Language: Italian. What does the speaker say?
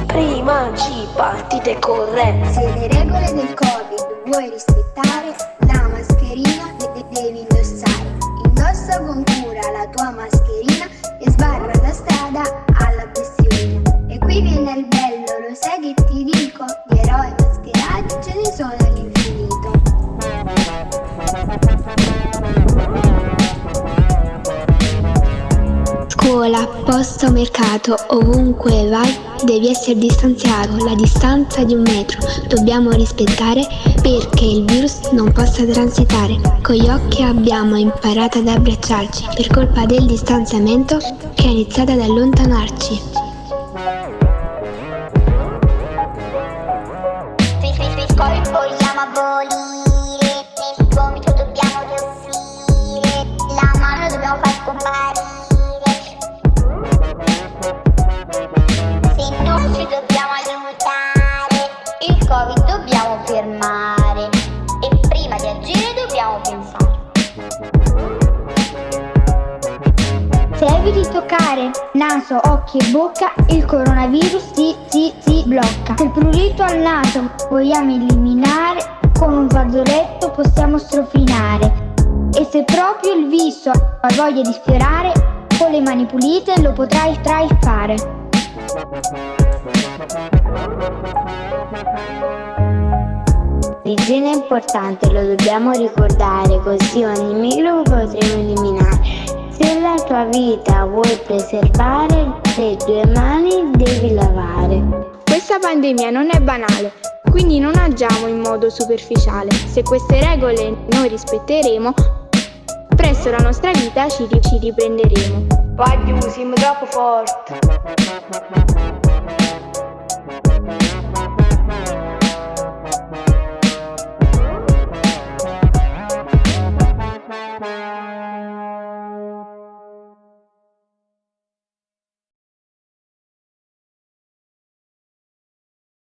Prima ci partite corrette. Se le regole del Covid vuoi rispettare, la mascherina devi indossare. Indossa con cura la tua mascherina e sbarra la strada alla bestionina. E qui viene il bello, lo sai che ti dico? Di eroi mascherati ce ne sono all'infinito. Scuola, posto, mercato, ovunque vai devi essere distanziato, la distanza di 1 metro dobbiamo rispettare perché il virus non possa transitare. Con gli occhi abbiamo imparato ad abbracciarci per colpa del distanziamento che ha iniziato ad allontanarci. Covid vogliamo abolire, il gomito dobbiamo tossire, la mano dobbiamo far scomparire. Se non ci dobbiamo aiutare, il Covid dobbiamo fermare e prima di agire dobbiamo pensare. Se eviti di toccare naso, occhi e bocca, il coronavirus si blocca. Se il prurito al naso vogliamo eliminare, con un fazzoletto possiamo strofinare. E se proprio il viso hai voglia di sfiorare, con le mani pulite lo potrai fare. L'igiene è importante, lo dobbiamo ricordare, così ogni microbo potremo eliminare. Se la tua vita vuoi preservare, le 2 mani devi lavare. Questa pandemia non è banale, quindi non agiamo in modo superficiale. Se queste regole noi rispetteremo, presto la nostra vita ci riprenderemo. Vai giù, siamo troppo forti.